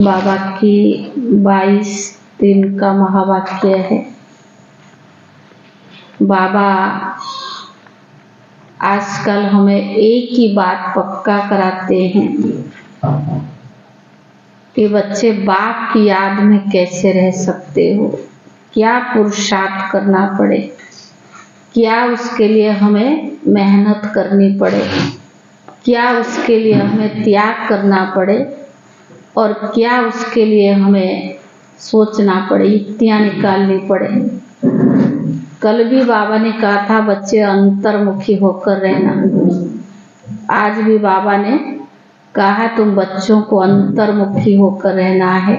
बाबा की 22 दिन का महावाक्य है। बाबा आजकल हमें एक ही बात पक्का कराते हैं कि बच्चे बाप की याद में कैसे रह सकते हो, क्या पुरुषार्थ करना पड़े, क्या उसके लिए हमें मेहनत करनी पड़े, क्या उसके लिए हमें त्याग करना पड़े और क्या उसके लिए हमें सोचना पड़े, युक्तियाँ निकालनी पड़े। कल भी बाबा ने कहा था बच्चे अंतर्मुखी होकर रहना। आज भी बाबा ने कहा तुम बच्चों को अंतर्मुखी होकर रहना है,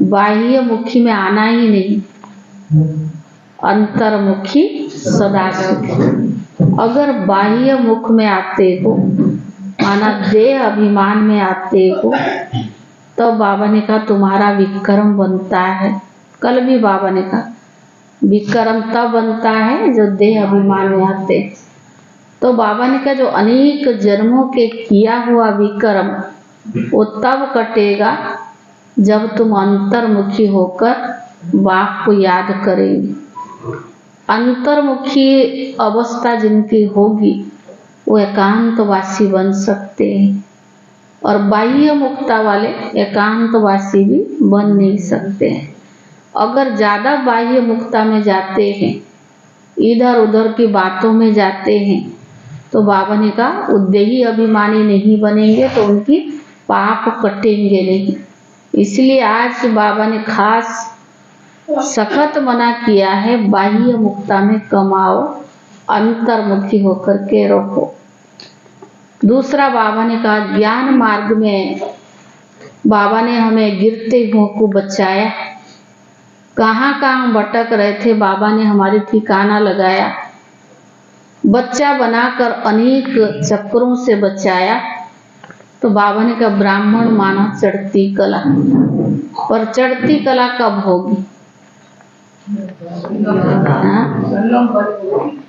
बाह्य मुखी में आना ही नहीं। अंतर्मुखी सदा सुखी। अगर बाह्य मुख में आते हो, माना देह अभिमान में आते हो, तो बाबा ने कहा तुम्हारा विक्रम बनता है। कल भी बाबा ने कहा विक्रम तब बनता है जो देह अभिमान में आते। तो बाबा ने कहा जो अनेक जन्मों के किया हुआ विक्रम वो तब कटेगा जब तुम अंतर्मुखी होकर बाप को याद करेंगे। अंतर्मुखी अवस्था जिनकी होगी वो एकांतवासी बन सकते हैं और बाह्य मुक्ता वाले एकांतवासी भी बन नहीं सकते हैं। अगर ज़्यादा बाह्य मुक्ता में जाते हैं, इधर उधर की बातों में जाते हैं, तो बाबा ने कहा उद्देही अभिमानी नहीं बनेंगे तो उनकी पाप कटेंगे नहीं। इसलिए आज बाबा ने खास सख्त मना किया है बाह्य मुक्ता में कमाओ, अंतर्मुखी होकर के रहो। दूसरा बाबा ने कहा ज्ञान मार्ग में बाबा ने हमें गिरते हुओं को बचाया। कहाँ कहाँ भटक रहे थे, बाबा ने हमारे ठिकाना लगाया, बच्चा बनाकर अनेक चक्रों से बचाया। तो बाबा ने कहा ब्राह्मण माना चढ़ती कला, पर चढ़ती कला कब होगी?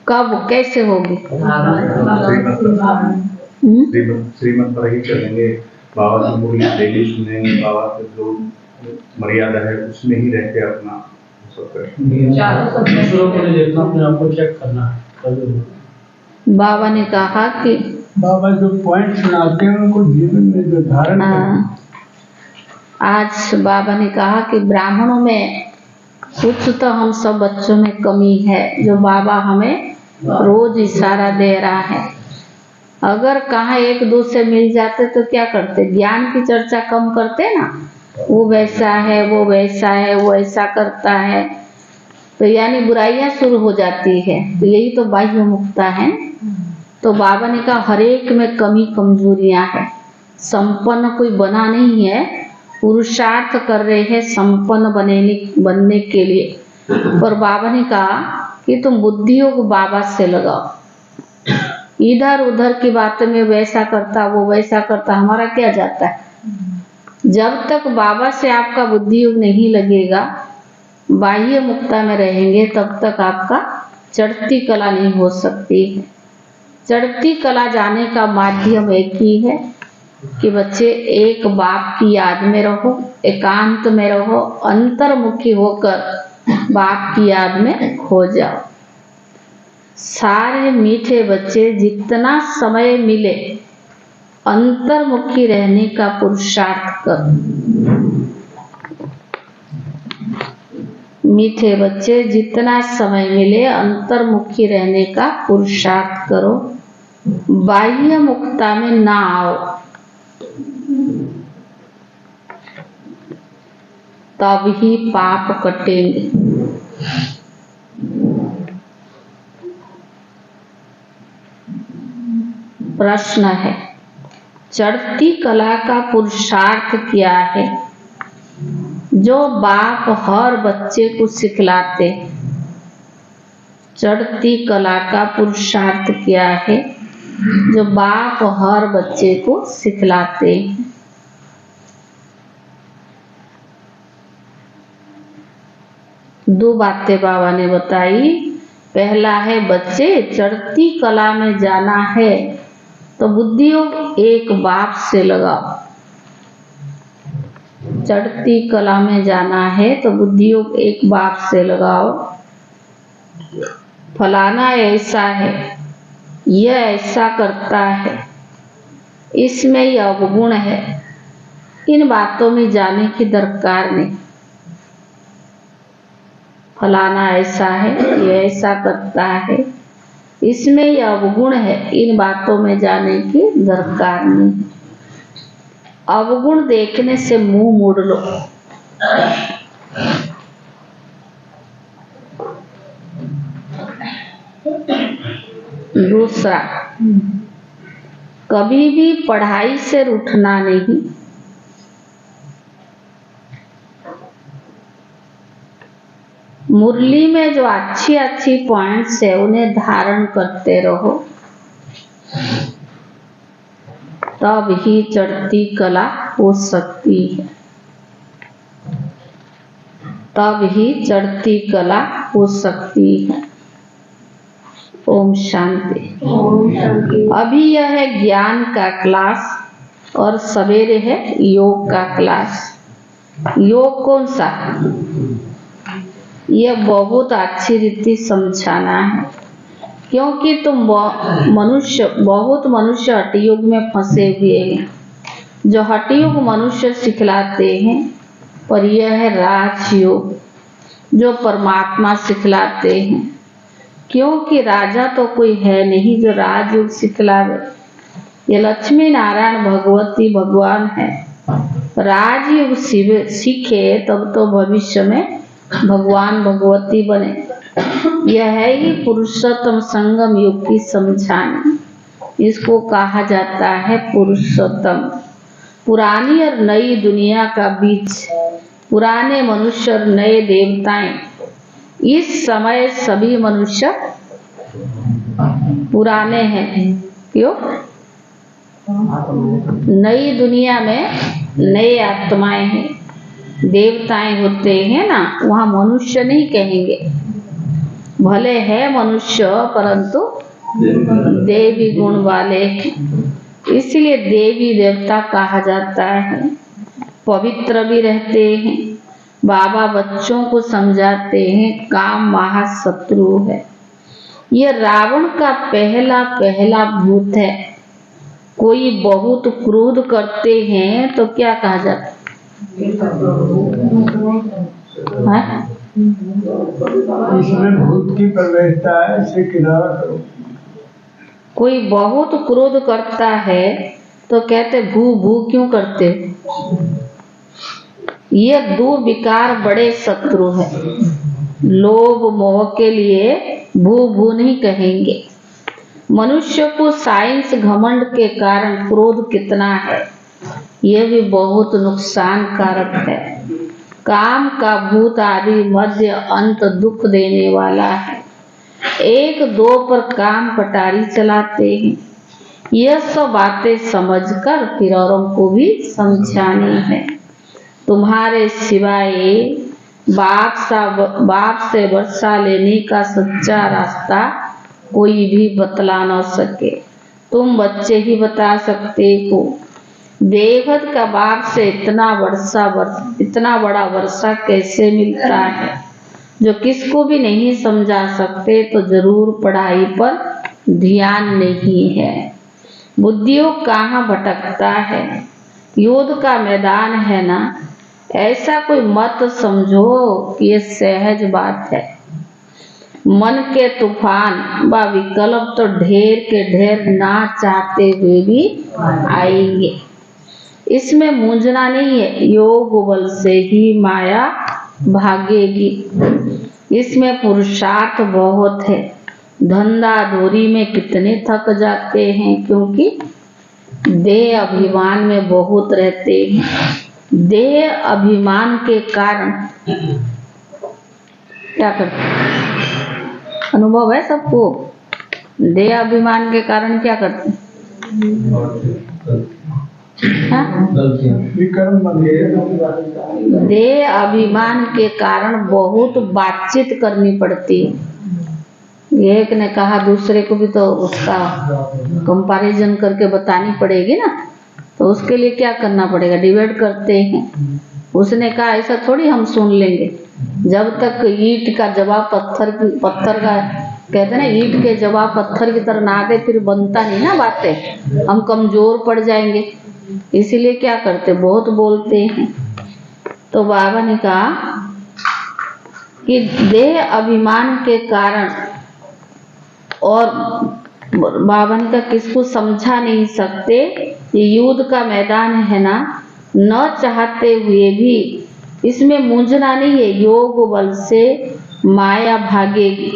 कब कैसे होगी? श्रीमत पर ही चलेंगे, बाबा की मुरली डेली सुनेंगे, बाबा के जो मर्यादा है उसमें ही रहते अपना सब दूसरों को नहीं देखना, अपने आप को चेक करना है। बाबा ने कहा कि बाबा जो पॉइंट सुनाते हैं उनको जीवन में जो धारण आज बाबा ने कहा कि ब्राह्मणों में कुछ तो हम सब बच्चों में कमी है जो बाबा हमें रोज इशारा दे रहा है। अगर कहाँ एक दो से मिल जाते तो क्या करते, ज्ञान की चर्चा कम करते ना, वो वैसा है, वो वैसा है, वो ऐसा करता है, तो यानी बुराइयां शुरू हो जाती है। तो यही तो बाह्य मुक्ता है। तो बाबा ने कहा हर एक में कमी कमजोरियां है, संपन्न कोई बना नहीं है, पुरुषार्थ कर रहे हैं संपन्न बनने के लिए। पर बाबा ने कहा कि तुम बुद्धियों को बाबा से लगाओ, इधर उधर की बातों में वैसा करता वो वैसा करता, हमारा क्या जाता है। जब तक बाबा से आपका बुद्धि योग नहीं लगेगा, बाह्य मुक्ता में रहेंगे, तब तक आपका चढ़ती कला नहीं हो सकती है। चढ़ती कला जाने का माध्यम एक ही है कि बच्चे एक बाप की याद में रहो, एकांत में रहो, अंतर्मुखी होकर बाप की याद में खो जाओ। सारे मीठे बच्चे जितना समय मिले अंतर्मुखी रहने का पुरुषार्थ करो। मीठे बच्चे जितना समय मिले अंतर्मुखी रहने का पुरुषार्थ करो, बाह्य मुक्ता में ना आओ, तब ही पाप कटेंगे। प्रश्न है चढ़ती कला का पुरुषार्थ क्या है जो बाप हर बच्चे को सिखलाते? चढ़ती कला का पुरुषार्थ क्या है जो बाप हर बच्चे को सिखलाते हैं? दो बातें बाबा ने बताई। पहला है बच्चे चढ़ती कला में जाना है तो बुद्धियोग एक बाप से लगाओ। चढ़ती कला में जाना है तो बुद्धियोग एक बात से लगाओ। फलाना ऐसा है, यह ऐसा करता है, इसमें यह अवगुण है, इन बातों में जाने की दरकार नहीं। फलाना ऐसा है, यह ऐसा करता है, इसमें यह अवगुण है, इन बातों में जाने की दरकार नहीं। अवगुण देखने से मुंह मोड़ लो। दूसरा, कभी भी पढ़ाई से रूठना नहीं। मुरली में जो अच्छी अच्छी पॉइंट्स है उन्हें धारण करते रहो, तब ही चढ़ती कला हो सकती है। तब ही चढ़ती कला हो सकती है। ओम शांति। अभी यह है ज्ञान का क्लास और सवेरे है योग का क्लास। योग कौन सा? यह बहुत अच्छी रीति समझाना है, क्योंकि तुम बहुत मनुष्य हठयोग में फंसे हुए हैं। जो हठयोग मनुष्य सिखलाते हैं, पर यह है राजयोग जो परमात्मा सिखलाते हैं। क्योंकि राजा तो कोई है नहीं जो राजयोग सिखलावे। ये लक्ष्मी नारायण भगवती भगवान है। राजयोग सीखे तब तो भविष्य में भगवान भगवती बने। यह है ही पुरुषोत्तम संगम युग की समझानी। इसको कहा जाता है पुरुषोत्तम। पुरानी और नई दुनिया का बीच, पुराने मनुष्य और नए देवताएं। इस समय सभी मनुष्य पुराने हैं। क्यों? नई दुनिया में नए आत्माएं हैं, देवताएं होते हैं ना, वहाँ मनुष्य नहीं कहेंगे। भले है मनुष्य परंतु देवी गुण वाले हैं, इसलिए देवी देवता कहा जाता है। पवित्र भी रहते हैं। बाबा बच्चों को समझाते हैं काम महाशत्रु है। यह रावण का पहला भूत है। कोई बहुत क्रोध करते हैं तो क्या कहा जाता है? इसमें भूत की प्रवेशता है, इसे किनारा करो। कोई बहुत क्रोध करता है तो कहते भू भू क्यों करते? ये दो विकार बड़े शत्रु हैं। लोभ मोह के लिए भू भू नहीं कहेंगे। मनुष्य को साइंस घमंड के कारण क्रोध कितना है, यह भी बहुत नुकसान कारक है। काम का भूत आदि मध्य अंत दुख देने वाला है। एक दो पर काम कटारी चलाते हैं। यह सब बातें समझकर फिर औरों को भी समझानी है। तुम्हारे सिवाय बाप से वर्षा लेने का सच्चा रास्ता कोई भी बतला न सके। तुम बच्चे ही बता सकते हो। बेहद का बाप से इतना बड़ा वर्षा कैसे मिलता है, जो किसको भी नहीं समझा सकते, तो जरूर पढ़ाई पर ध्यान नहीं है। बुद्धियों कहाँ भटकता है। युद्ध का मैदान है ना, ऐसा कोई मत समझो कि ये सहज बात है। मन के तूफान व विकल्प तो ढेर के ढेर ना चाहते हुए भी आएंगे। इसमें मूंझना नहीं है। योग बल से ही माया भागेगी। इसमें पुरुषार्थ बहुत है। धंधा धोरी में कितने थक जाते हैं, क्योंकि देह अभिमान में बहुत रहते हैं। देह अभिमान के कारण क्या करते? अनुभव है सबको। देह अभिमान के कारण क्या करते? देह अभिमान के कारण बहुत बातचीत करनी पड़ती है। एक ने कहा दूसरे को भी तो उसका कंपैरिजन करके बतानी पड़ेगी ना, तो उसके लिए क्या करना पड़ेगा? डिबेट करते हैं। उसने कहा ऐसा थोड़ी हम सुन लेंगे, जब तक ईंट का जवाब पत्थर का कहते ना, ईंट के जवाब पत्थर की तरह ना दे फिर बनता नहीं ना बातें, हम कमजोर पड़ जाएंगे। इसीलिए क्या करते, बहुत बोलते हैं। तो बाबा ने कहा कि देह अभिमान के कारण, और बाबा ने कहा किसको समझा नहीं सकते, ये युद्ध का मैदान है ना, न चाहते हुए भी इसमें मूंझना नहीं है, योग बल से माया भागेगी।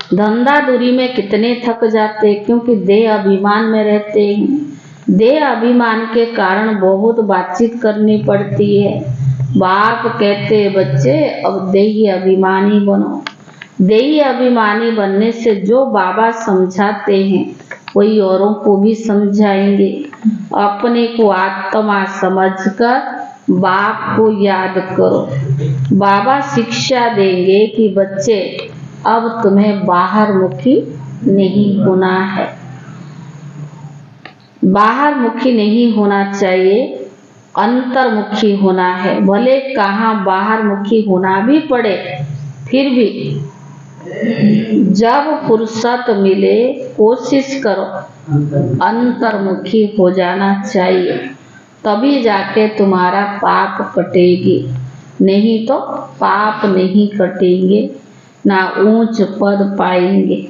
धंधा दूरी में कितने थक जाते, क्योंकि देह अभिमान में रहते हैं। देह अभिमान के कारण बहुत बातचीत करनी पड़ती है। बाप कहते बच्चे अब देही अभिमानी बनो। देही अभिमानी बनने से जो बाबा समझाते हैं वही औरों को भी समझाएंगे। अपने को आत्मा समझकर बाप को याद करो। बाबा शिक्षा देंगे कि बच्चे अब तुम्हें बाहर मुखी नहीं होना है, बाहर मुखी नहीं होना चाहिए, अंतर्मुखी होना है। भले कहाँ बाहर मुखी होना भी पड़े, फिर भी जब फुर्सत मिले कोशिश करो अंतर्मुखी हो जाना चाहिए, तभी जाके तुम्हारा पाप कटेगी। नहीं तो पाप नहीं कटेंगे, ना ऊंच पद पाएंगे।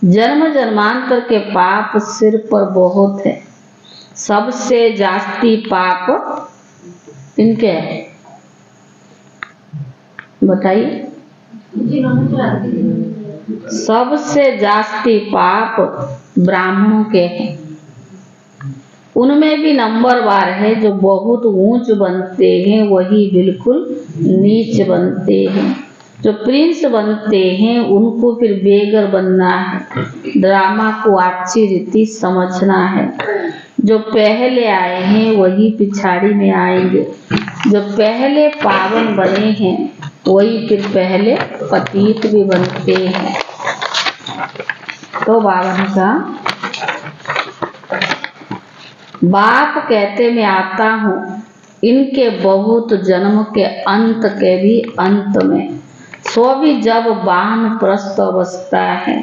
जन्म जन्मांतर के पाप सिर पर बहुत है। सबसे जास्ती पाप इनके है, बताइए। सबसे जास्ती पाप ब्राह्मणों के हैं। उनमें भी नंबरवार है, जो बहुत ऊंच बनते हैं वही बिल्कुल नीच बनते हैं। जो प्रिंस बनते हैं उनको फिर बेगर बनना है। ड्रामा को अच्छी रीति समझना है। जो पहले आए हैं वही पिछाड़ी में आएंगे। जो पहले पावन बने हैं वही फिर पहले पतित भी बनते हैं। तो बाबा ने कहा, बाप कहते मैं आता हूँ इनके बहुत जन्म के अंत के भी अंत में, सो भी जब वानप्रस्थ अवस्था है।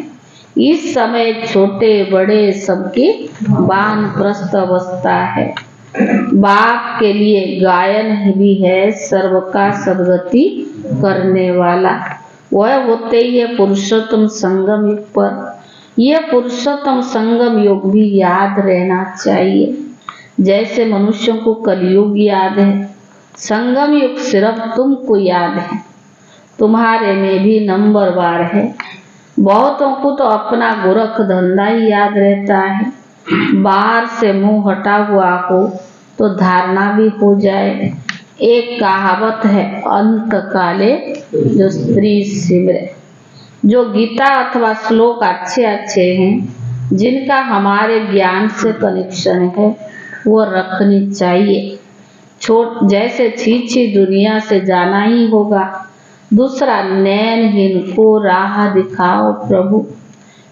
इस समय छोटे बड़े सबकी वानप्रस्थ अवस्था है। बाप के लिए गायन भी है, सर्व का सद्गति करने वाला। वह होते ही है पुरुषोत्तम संगम युग पर। यह पुरुषोत्तम संगम युग भी याद रहना चाहिए। जैसे मनुष्यों को कलयुग याद है, संगम युग सिर्फ तुमको याद है। तुम्हारे में भी नंबरवार है। बहुतों को तो अपना गोरख धंधा ही याद रहता है। बाहर से मुंह हटा हुआ हो तो धारणा भी हो जाए। एक कहावत है, अंत काले जो स्त्री सिमरे। जो गीता अथवा श्लोक अच्छे अच्छे हैं, जिनका हमारे ज्ञान से कनेक्शन है, वो रखनी चाहिए। जैसे छीछी दुनिया से जाना ही होगा। दूसरा, नैनहीन को राह दिखाओ प्रभु।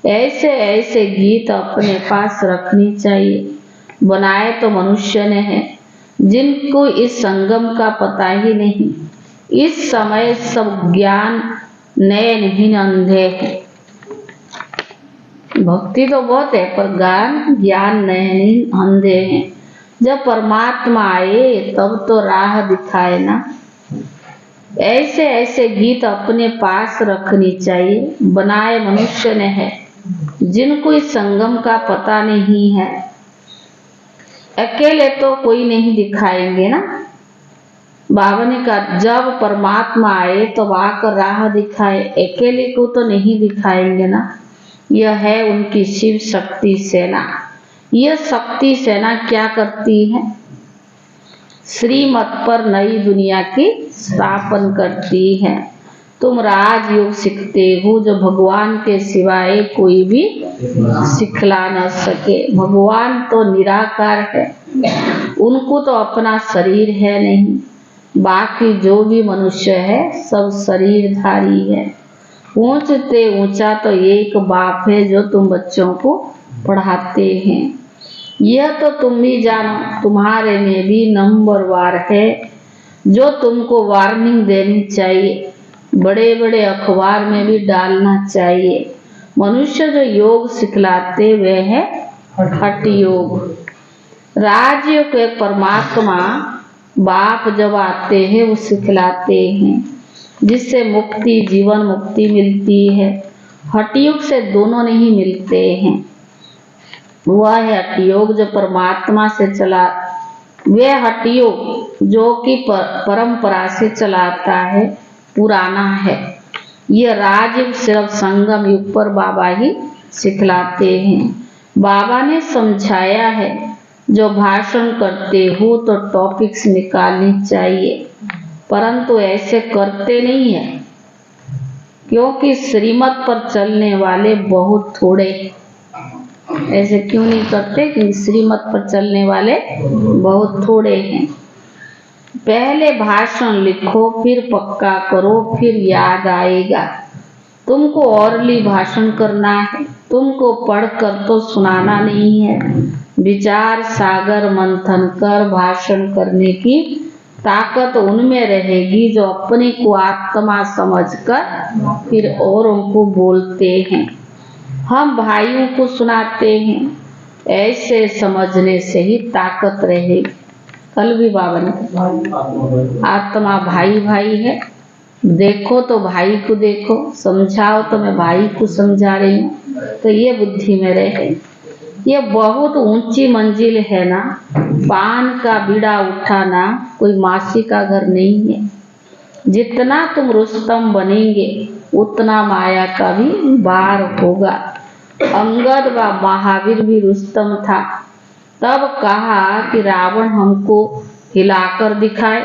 ऐसे ऐसे गीत अपने पास रखनी चाहिए। बनाए तो मनुष्य ने है, जिनको इस संगम का पता ही नहीं। इस समय सब ज्ञान नयनहीन अंधे हैं। भक्ति तो बहुत है पर ज्ञान नयनहीन अंधे हैं। जब परमात्मा आए तब तो राह दिखाए ना। ऐसे ऐसे गीत अपने पास रखनी चाहिए। बनाए मनुष्य ने है, जिनको इस संगम का पता नहीं है। अकेले तो कोई नहीं दिखाएंगे ना। बाबा ने कहा जब परमात्मा आए तो आकर राह दिखाए, अकेले को तो नहीं दिखाएंगे ना। यह है उनकी शिव शक्ति सेना। यह शक्ति सेना क्या करती है? श्रीमत पर नई दुनिया की स्थापन करती है। तुम राजयोग सीखते हो जो भगवान के सिवाय कोई भी सिखला न सके। भगवान तो निराकार है, उनको तो अपना शरीर है नहीं। बाकी जो भी मनुष्य है सब शरीरधारी है। ऊंचते ऊंचा तो एक बाप है जो तुम बच्चों को पढ़ाते हैं। यह तो तुम भी जानो, तुम्हारे में भी नंबरवार है जो तुमको वार्निंग देनी चाहिए, बड़े बड़े अखबार में भी डालना चाहिए। मनुष्य जो योग सिखलाते वे है हठ योग। राजयोग के परमात्मा बाप जब आते हैं वो सिखलाते हैं, जिससे मुक्ति, जीवन मुक्ति मिलती है। हठ योग से दोनों नहीं मिलते हैं। वह है हठ योग जो परमात्मा से चला, वे हठ योग जो कि परंपरा से चलाता है, पुराना है। यह राजयोग सिर्फ संगम युग पर बाबा ही सिखलाते हैं। बाबा ने समझाया है, जो भाषण करते हो तो टॉपिक्स निकालनी चाहिए, परंतु ऐसे करते नहीं है, क्योंकि श्रीमत पर चलने वाले बहुत थोड़े। ऐसे क्यों नहीं करते? क्योंकि श्रीमत पर चलने वाले बहुत थोड़े हैं। पहले भाषण लिखो, फिर पक्का करो, फिर याद आएगा। तुमको ओरली भाषण करना है, तुमको पढ़कर तो सुनाना नहीं है। विचार सागर मंथन कर भाषण करने की ताकत उनमें रहेगी जो अपने को आत्मा समझकर फिर औरों को बोलते हैं। हम भाइयों को सुनाते हैं, ऐसे समझने से ही ताकत रहेगी। कल भी बाबा ने आत्मा भाई भाई है, देखो तो भाई को देखो, समझाओ तो मैं भाई को समझा रही हूँ, तो ये बुद्धि में रहे। ये बहुत ऊंची मंजिल है ना, पान का बीड़ा उठाना कोई मासी का घर नहीं है। जितना तुम रुस्तम बनेंगे उतना माया का भी बार होगा। अंगद व महावीर भी रुस्तम था, तब कहा कि रावण हमको हिलाकर दिखाए।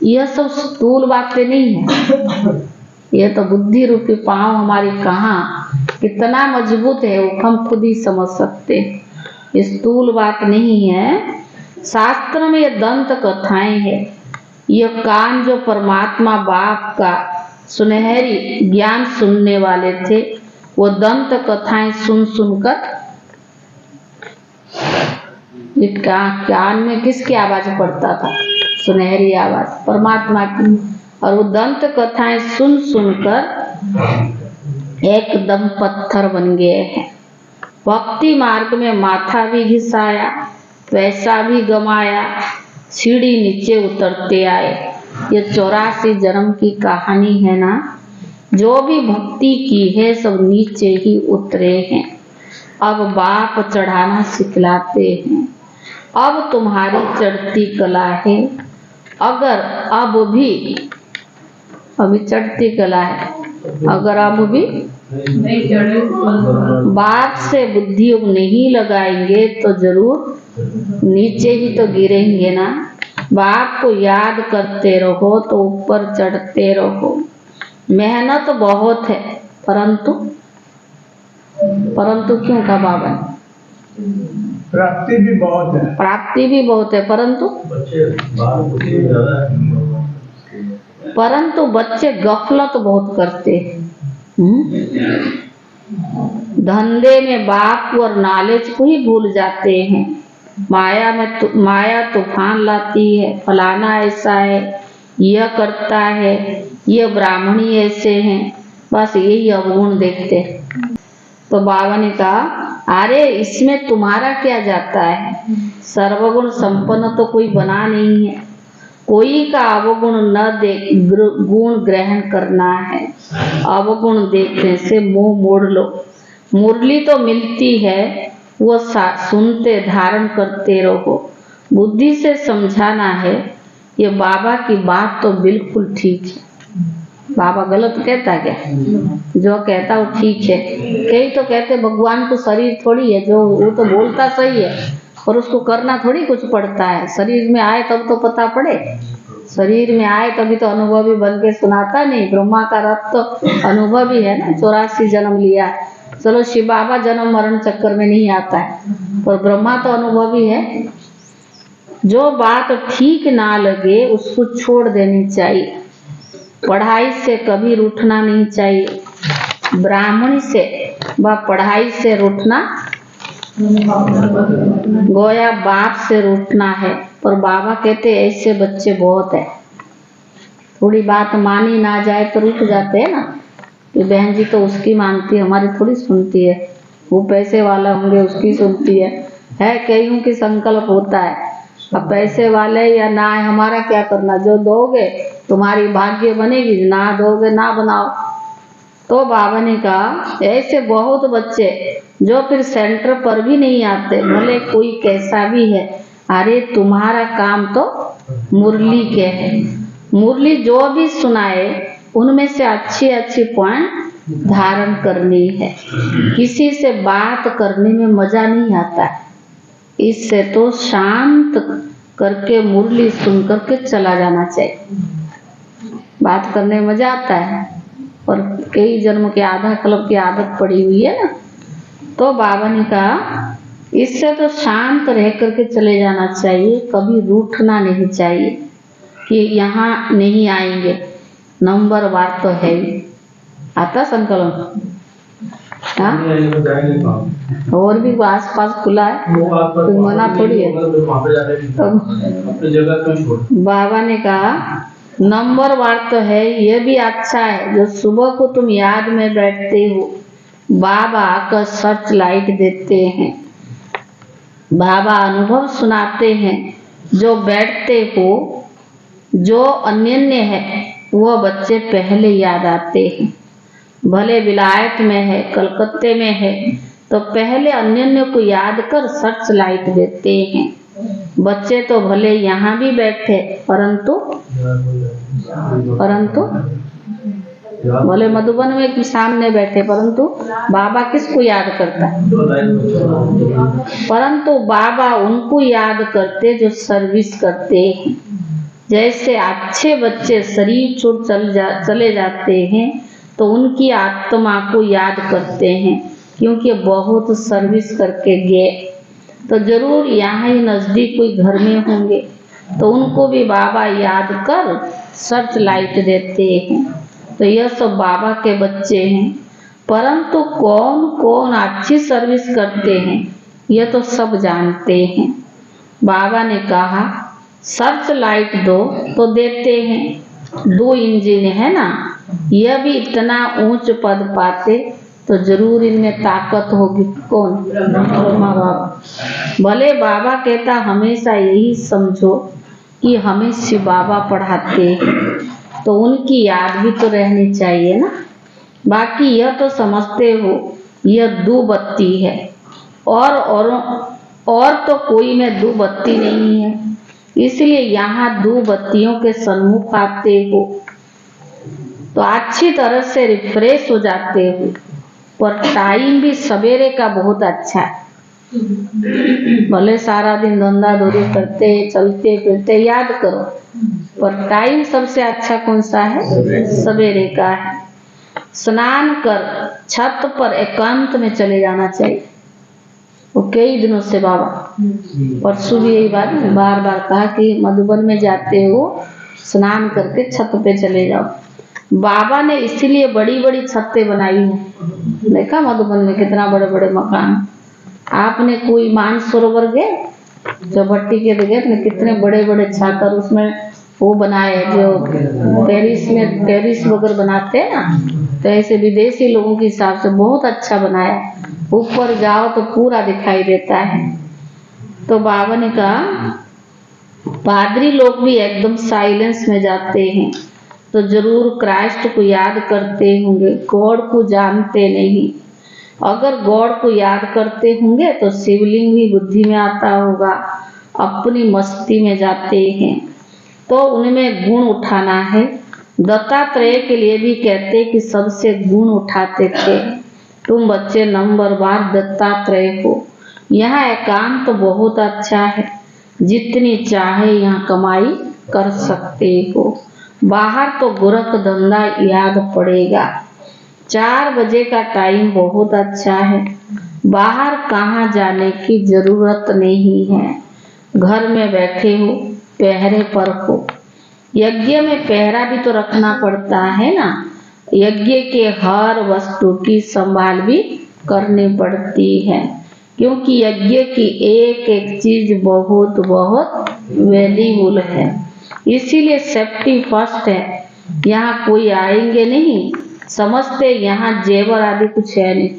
यह सब स्थूल बातें नहीं है, यह तो बुद्धि रूपी पांव हमारी कहाँ कितना मजबूत है वो हम खुद ही समझ सकते हैं। स्थूल बात नहीं है। शास्त्र में ये दंत कथाएं है। यह कान जो परमात्मा बाप का सुनहरी ज्ञान सुनने वाले थे, वो दंत कथाएं सुन सुनकर कान में किसकी आवाज पड़ता था? सुनहरी आवाज परमात्मा की। और वो दंत कथाएं सुन सुनकर एकदम पत्थर बन गए हैं। भक्ति मार्ग में माथा भी घिसाया, पैसा भी गमाया, सीढ़ी नीचे उतरते आए। ये 84 जन्म की कहानी है ना। जो भी भक्ति की है सब नीचे ही उतरे हैं। अब बाप चढ़ाना सिखलाते हैं। अब तुम्हारी चढ़ती कला है। अगर अब भी अभी चढ़ती कला है, अगर अब भी बाप से बुद्धि नहीं लगाएंगे तो जरूर नीचे ही तो गिरेंगे ना। बाप को याद करते रहो तो ऊपर चढ़ते रहो। मेहनत बहुत है, परंतु क्यों का बाबा? प्राप्ति भी बहुत है। प्राप्ति भी बहुत है, परंतु बच्चे गफलत बहुत करते हैं। धंधे में बाप और नॉलेज को ही भूल जाते हैं। माया तूफान लाती है, फलाना ऐसा है, यह करता है, यह ब्राह्मणी ऐसे हैं, बस यही अवगुण देखते हैं। तो बाबा ने कहा, अरे इसमें तुम्हारा क्या जाता है? सर्वगुण संपन्न तो कोई बना नहीं है। कोई का अवगुण न देख गुण ग्रहण करना है। अवगुण देखने से मुंह मोड़ लो। मुरली तो मिलती है, वो सुनते धारण करते रहो। बुद्धि से समझाना है। ये बाबा की बात तो बिल्कुल ठीक है। बाबा गलत कहता क्या? जो कहता वो ठीक है। कई तो कहते भगवान को शरीर थोड़ी है, जो वो तो बोलता सही है और उसको करना थोड़ी कुछ पड़ता है। शरीर में आए तब तो पता पड़े। शरीर में आए तभी तो अनुभवी बन के सुनाता नहीं। ब्रह्मा का रथ तो अनुभवी है ना, 84 जन्म लिया। चलो शिव बाबा जन्म मरण चक्कर में नहीं आता है, पर ब्रह्मा तो अनुभवी है। जो बात ठीक ना लगे उसको छोड़ देनी चाहिए। पढ़ाई से कभी रूठना नहीं चाहिए। ब्राह्मणी से व पढ़ाई से रूठना गोया बाप से रूठना है, पर बाबा कहते ऐसे बच्चे बहुत है। थोड़ी बात मानी ना जाए तो रूठ जाते हैं ना, कि बहन जी तो उसकी मानती है, हमारी थोड़ी सुनती है, वो पैसे वाला होंगे उसकी सुनती है कईयों की संकल्प होता है। अब पैसे वाले या ना है, हमारा क्या करना, जो दोगे तुम्हारी भाग्य बनेगी, ना दोगे ना बनाओ। तो बाबा ने कहा ऐसे बहुत बच्चे जो फिर सेंटर पर भी नहीं आते, भले कोई कैसा भी है, अरे तुम्हारा काम तो मुरली के है, मुरली जो भी सुनाए उनमें से अच्छी अच्छी पॉइंट धारण करनी है। किसी से बात करने में मजा नहीं आता है, इससे तो शांत करके मुरली सुन करके चला जाना चाहिए। बात करने में मजा आता है, और कई जन्म के आधा कल्प की आदत पड़ी हुई है ना। तो बाबा ने कहा इससे तो शांत रह करके चले जाना चाहिए, कभी रूठना नहीं चाहिए कि यहाँ नहीं आएंगे, नंबर बार तो है ही। आता संकल्प हाँ, और भी आस पास खुला है तो मना थोड़ी है। तो बाबा ने कहा नंबर वार तो है, ये भी अच्छा है जो सुबह को तुम याद में बैठते हो, बाबा आकर सर्च लाइट देते हैं, बाबा अनुभव सुनाते हैं, जो बैठते हो जो अनन्य है वो बच्चे पहले याद आते हैं। भले विलायत में है, कलकत्ते में है, तो पहले अनन्य को याद कर सर्च लाइट देते हैं। बच्चे तो भले यहाँ भी बैठे, परंतु भले मधुबन में सामने बैठे, परंतु बाबा किसको याद करता है? परंतु बाबा उनको याद करते जो सर्विस करते हैं। जैसे अच्छे बच्चे शरीर छोड़ चले जाते हैं तो उनकी आत्मा को याद करते हैं, क्योंकि बहुत सर्विस करके गए, तो जरूर यहाँ ही नजदीक कोई घर में होंगे, तो उनको भी बाबा याद कर सर्च लाइट देते हैं। तो यह सब बाबा के बच्चे हैं, परंतु कौन कौन अच्छी सर्विस करते हैं यह तो सब जानते हैं। बाबा ने कहा सर्च लाइट दो तो देते हैं, 2 इंजन है ना, यह भी इतना ऊंच पद पाते तो जरूर इनमें ताकत होगी। कौन? ब्रह्मा बाबा। भले बाबा कहता हमेशा यही समझो कि हमें शिव बाबा पढ़ाते हैं, तो उनकी याद भी तो रहनी चाहिए ना। बाकी यह तो समझते हो यह 2 बत्ती है, और तो कोई में 2 बत्ती नहीं है, इसलिए यहाँ 2 बत्तियों के सन्मुख आते हो तो अच्छी तरह से रिफ्रेश हो जाते हो। पर टाइम भी सवेरे का बहुत अच्छा है। भले सारा दिन धंधा धोरी करते चलते फिरते याद करो, पर टाइम सबसे अच्छा कौन सा है? सवेरे का है। स्नान कर छत पर एकांत में चले जाना चाहिए। वो कई दिनों से बाबा परसों भी यही बात बार बार कहा कि मधुबन में जाते हो स्नान करके छत पे चले जाओ। बाबा ने इसीलिए बड़ी बड़ी छतें बनाई हैं। देखा मधुबन में कितना बड़े बड़े मकान। आपने कोई मानसरोवर गए जो भट्टी के गए थे, कितने बड़े बड़े छाकर उसमें वो बनाए, जो पेरिस में पेरिस वगैरह बनाते हैं ना, तो ऐसे विदेशी लोगों के हिसाब से बहुत अच्छा बनाया। ऊपर जाओ तो पूरा दिखाई देता है। तो बाबा ने कहा पादरी लोग भी एकदम साइलेंस में जाते हैं तो जरूर क्राइस्ट को याद करते होंगे, गॉड को जानते नहीं। अगर गॉड को याद करते होंगे तो शिवलिंग भी बुद्धि में आता होगा। अपनी मस्ती में जाते हैं तो उनमें गुण उठाना है। दत्तात्रेय के लिए भी कहते कि सबसे गुण उठाते थे। तुम बच्चे नंबरवार दत्तात्रेय हो। यहाँ एकांत तो बहुत अच्छा है, जितनी चाहे यहाँ कमाई कर सकते हो। बाहर तो गोरख धंधा याद पड़ेगा। 4 बजे का टाइम बहुत अच्छा है, बाहर कहाँ जाने की जरूरत नहीं है। घर में बैठे हो, पहरे पर हो। यज्ञ में पहरा भी तो रखना पड़ता है ना। यज्ञ के हर वस्तु की संभाल भी करनी पड़ती है। क्योंकि यज्ञ की एक एक चीज बहुत बहुत वैल्यूबल है, इसीलिए सेफ्टी फर्स्ट है। यहाँ कोई आएंगे नहीं समझते यहाँ जेवर आदि कुछ है नहीं।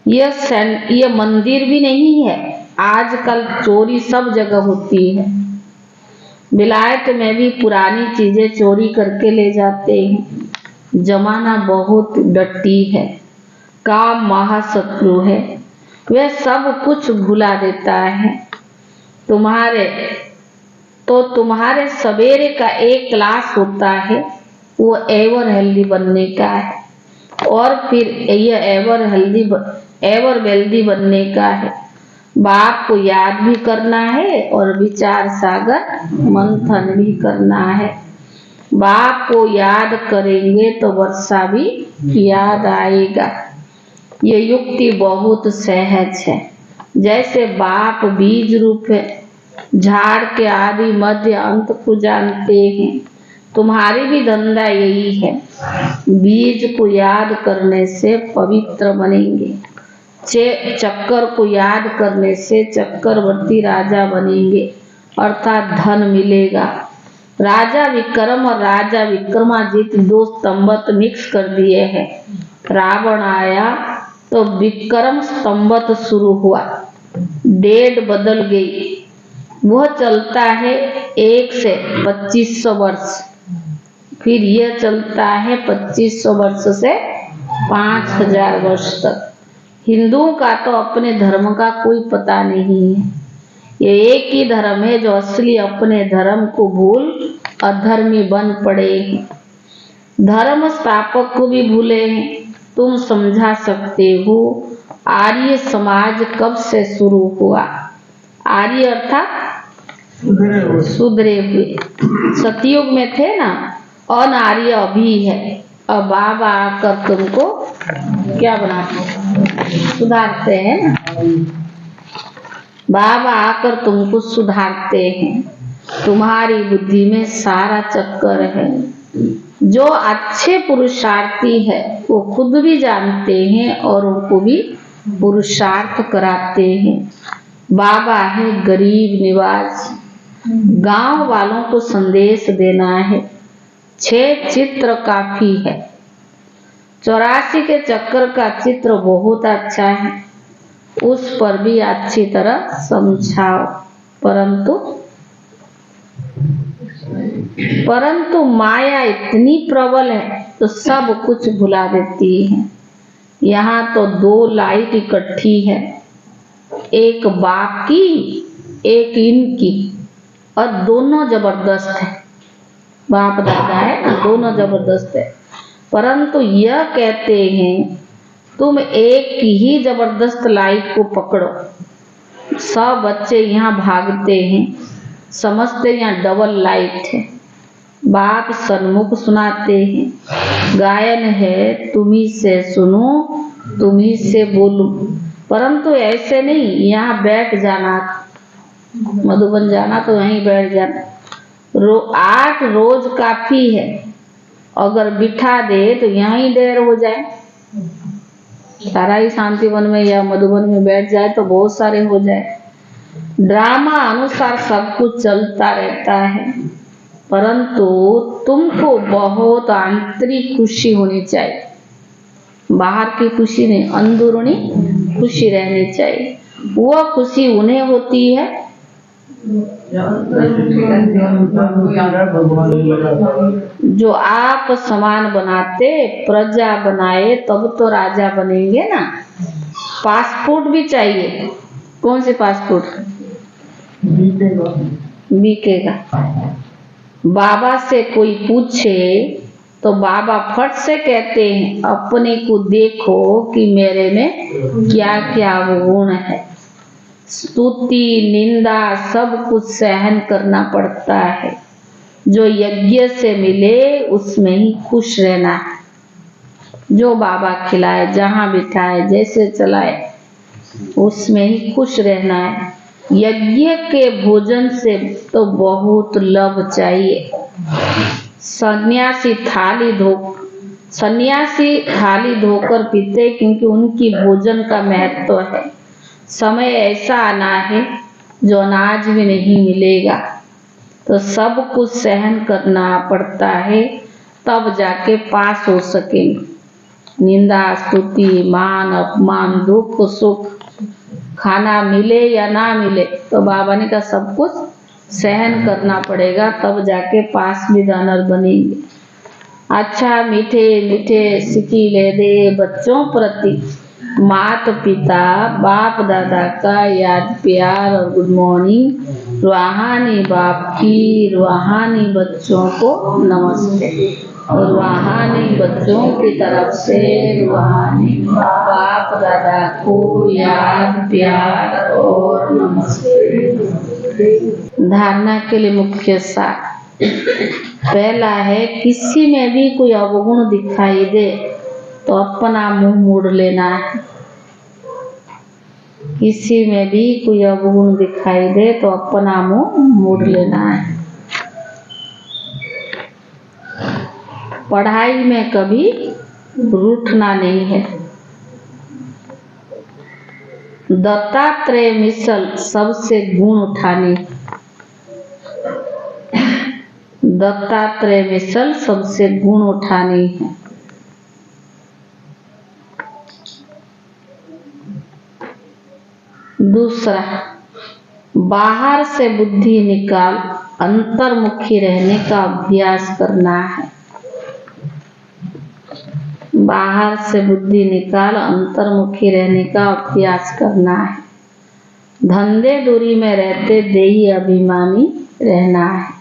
ये मंदिर भी नहीं है। आजकल चोरी सब जगह होती है। विलायत में भी पुरानी चीजें चोरी करके ले जाते हैं। जमाना बहुत डटी है, काम महाशत्रु है, वह सब कुछ भुला देता है। तुम्हारे सवेरे का एक क्लास होता है, वो एवर हेल्दी बनने का है, और फिर यह एवर वेल्दी बनने का है। बाप को याद भी करना है और विचार सागर मंथन भी करना है। बाप को याद करेंगे तो वर्षा भी याद आएगा। ये युक्ति बहुत सहज है। जैसे बाप बीज रूप है, झाड़ के आदि मध्य अंत को जानते हैं, तुम्हारी भी धंधा यही है। बीज को याद करने से पवित्र बनेंगे, चक्कर को याद करने से चक्रवर्ती राजा बनेंगे, अर्थात धन मिलेगा। राजा विक्रम और राजा विक्रमादित्य दो स्तंभत मिक्स कर दिए हैं। रावण आया तो विक्रम स्तंभत शुरू हुआ, डेट बदल गई। वह चलता है 1 से 2500 वर्ष, फिर यह चलता है 2500 वर्ष से 5000 वर्ष तक। हिंदुओं का तो अपने धर्म का कोई पता नहीं है। ये एक ही धर्म है जो असली अपने धर्म को भूल अधर्मी बन पड़े हैं। धर्म स्थापक को भी भूले हैं। तुम समझा सकते हो आर्य समाज कब से शुरू हुआ? आर्य अर्थात सुधरे हुए। सतयुग में थे ना, अनार्य अभी है। अब बाबा आकर तुमको क्या बनाते, सुधारते हैं ना। बाबा आकर तुमको सुधारते हैं। तुम्हारी बुद्धि में सारा चक्कर है। जो अच्छे पुरुषार्थी है वो खुद भी जानते हैं और उनको भी पुरुषार्थ कराते हैं। बाबा है गरीब निवाज, गांव वालों को संदेश देना है। 6 चित्र काफी है। 84 के चक्कर का चित्र बहुत अच्छा है, उस पर भी अच्छी तरह समझाओ। परंतु माया इतनी प्रबल है तो सब कुछ भुला देती है। यहाँ तो 2 लाइट इकट्ठी है, एक बाप की एक इनकी, और दोनों जबरदस्त है। बाप दादा है ना, दोनों जबरदस्त है। परंतु यह कहते हैं तुम एक ही जबरदस्त लाइट को पकड़ो। सब बच्चे यहाँ भागते हैं, समझते यहाँ डबल लाइट है। बाप सन्मुख सुनाते हैं, गायन है तुम्ही से सुनो तुम्ही से बोलूं। परंतु ऐसे नहीं, यहाँ बैठ जाना, मधुबन जाना तो यहीं बैठ जाना। 8 रोज काफी है। अगर बिठा दे तो यहीं देर हो जाए। सारा ही शांतिवन में या मधुबन में बैठ जाए तो बहुत सारे हो जाए। ड्रामा अनुसार सब कुछ चलता रहता है, परंतु तुमको बहुत आंतरिक खुशी होनी चाहिए। बाहर की खुशी नहीं, अंदरूनी खुशी रहनी चाहिए। वो खुशी उन्हें होती है जो आप समान बनाते, प्रजा बनाए तब तो राजा बनेंगे ना। पासपोर्ट भी चाहिए। कौन से पासपोर्ट? बीकेगा। बाबा से कोई पूछे तो बाबा फट से कहते हैं अपने को देखो कि मेरे में क्या क्या गुण है। स्तुति निंदा सब कुछ सहन करना पड़ता है। जो यज्ञ से मिले उसमें ही खुश रहना है। जो बाबा खिलाए, जहाँ बिठाए, जैसे चलाए, उसमें ही खुश रहना है। यज्ञ के भोजन से तो बहुत लाभ चाहिए। सन्यासी थाली सन्यासी थाली धोकर पीते क्योंकि उनकी भोजन का महत्व है। समय ऐसा आना है जो अनाज भी नहीं मिलेगा, तो सब कुछ सहन करना पड़ता है, तब जाके पास हो सकेंगे। निंदा, स्तुति, मान, अपमान, दुख, सुख, खाना मिले या ना मिले, तो बाबा ने कहा सब कुछ सहन करना पड़ेगा, तब जाके पास भी दानर बनेंगे। अच्छा मीठे मीठे सिकीले दे बच्चों प्रति माता पिता बाप दादा का याद प्यार और गुड मॉर्निंग। रूहानी बाप की रूहानी बच्चों को नमस्ते। और रूहानी बच्चों की तरफ से रूहानी बाप दादा को याद प्यार और नमस्ते। धारणा के लिए मुख्य सार पहला है, किसी में भी कोई अवगुण दिखाई दे तो अपना मुंह मोड़ लेना है। किसी में भी कोई अवगुण दिखाई दे तो अपना मुंह मोड़ लेना है। पढ़ाई में कभी रूठना नहीं है। दत्तात्रेय मिसल सबसे गुण उठानी। दत्तात्रेय मिसल सबसे गुण उठानी है। दूसरा, बाहर से बुद्धि निकाल अंतर्मुखी रहने का अभ्यास करना है। बाहर से बुद्धि निकाल अंतर्मुखी रहने का अभ्यास करना है। धंधे दूरी में रहते देही अभिमानी रहना है।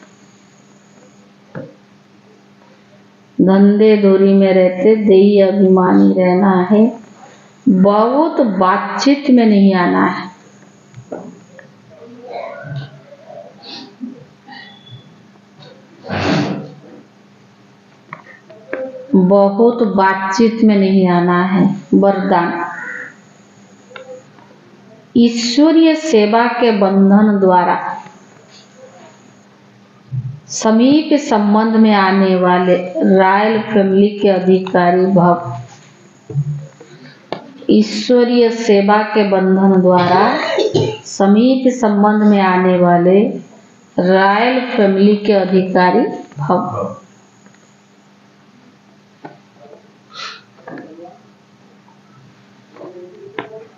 धंधे दूरी में रहते देही अभिमानी रहना है। बहुत बातचीत में नहीं आना है। बहुत बातचीत में नहीं आना है। वरदान, ईश्वरीय सेवा के बंधन द्वारा समीप संबंध में आने वाले रॉयल फैमिली के अधिकारी भव। ईश्वरीय सेवा के बंधन द्वारा समीप संबंध में आने वाले रॉयल फैमिली के अधिकारी भव।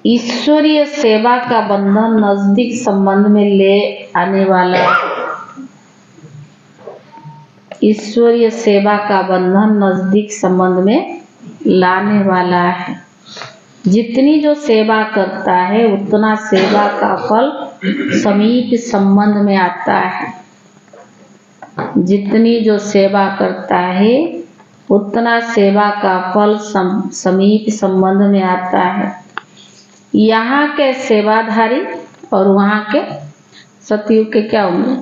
ईश्वरीय सेवा का बंधन नजदीक संबंध में ले आने वाला। ईश्वरीय सेवा का बंधन नजदीक संबंध में लाने वाला है। जितनी जो सेवा करता है उतना सेवा का फल समीप संबंध में आता है। जितनी जो सेवा करता है उतना सेवा का फल समीप संबंध में आता है। यहाँ के सेवाधारी और वहाँ के सतयुग के क्या होंगे?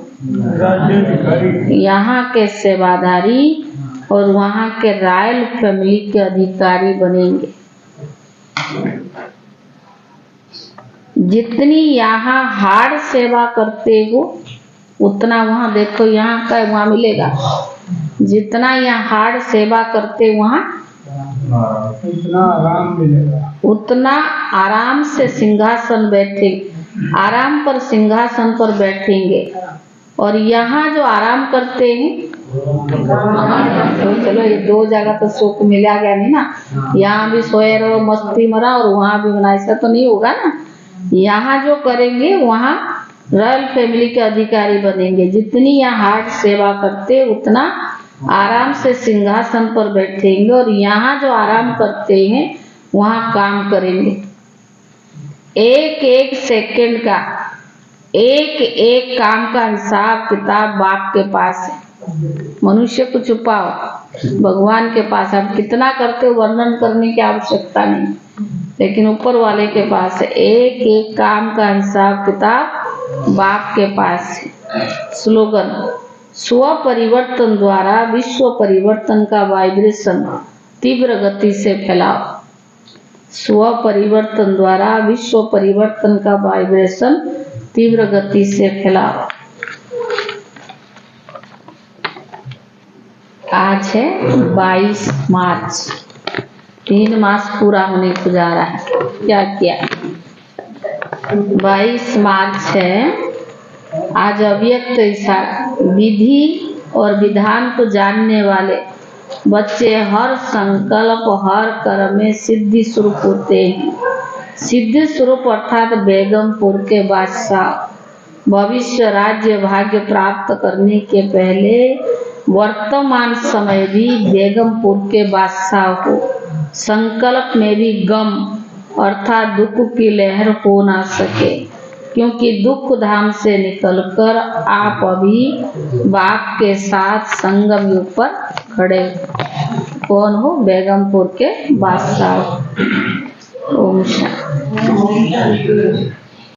यहाँ के सेवाधारी और वहाँ के रॉयल फैमिली के अधिकारी बनेंगे। जितनी यहाँ हार्ड सेवा करते हो उतना वहाँ देखो यहाँ का वहाँ मिलेगा। जितना यहाँ हार्ड सेवा करते वहाँ उतना आराम मिलेगा। उतना आराम से सिंहासन बैठे, आराम पर सिंहासन पर बैठेंगे। और यहाँ जो आराम करते हैं तो चलो ये दो जगह तो सुख मिला गया नहीं ना। यहाँ भी सोए रहो मस्ती मरा और वहाँ भी बना, ऐसा तो नहीं होगा ना। यहाँ जो करेंगे वहाँ रॉयल फैमिली के अधिकारी बनेंगे। जितनी यहाँ हार्ड सेवा करते उतना आराम से सिंहासन पर बैठेंगे। और यहाँ जो आराम करते हैं वहाँ काम करेंगे। एक एक सेकंड का एक एक काम का हिसाब किताब बाप के पास है। मनुष्य को छुपाओ, भगवान के पास। आप कितना करते हो वर्णन करने की आवश्यकता नहीं, लेकिन ऊपर वाले के पास है। एक एक काम का हिसाब किताब बाप के पास है। स्लोगन, स्व परिवर्तन द्वारा विश्व परिवर्तन का वाइब्रेशन तीव्र गति से फैलाओ। स्व परिवर्तन द्वारा विश्व परिवर्तन का वाइब्रेशन तीव्र गति से फैलाओ। आज है 22 मार्च, 3 मास पूरा होने को जा रहा है। क्या किया? 22 मार्च है आज। अव्यक्त इशारा विधि और विधान को जानने वाले बच्चे हर संकल्प हर कर्म में सिद्धि स्वरूप होते हैं। सिद्धि स्वरूप अर्थात बेगमपुर के बादशाह भविष्य राज्य भाग्य प्राप्त करने के पहले वर्तमान समय भी बेगमपुर के बादशाह हो। संकल्प में भी गम अर्थात दुख की लहर हो ना सके, क्योंकि दुख धाम से निकलकर आप अभी बाप के साथ संगम युग पर खड़े। कौन हो? बेगमपुर के बादशाह। ओम शांति।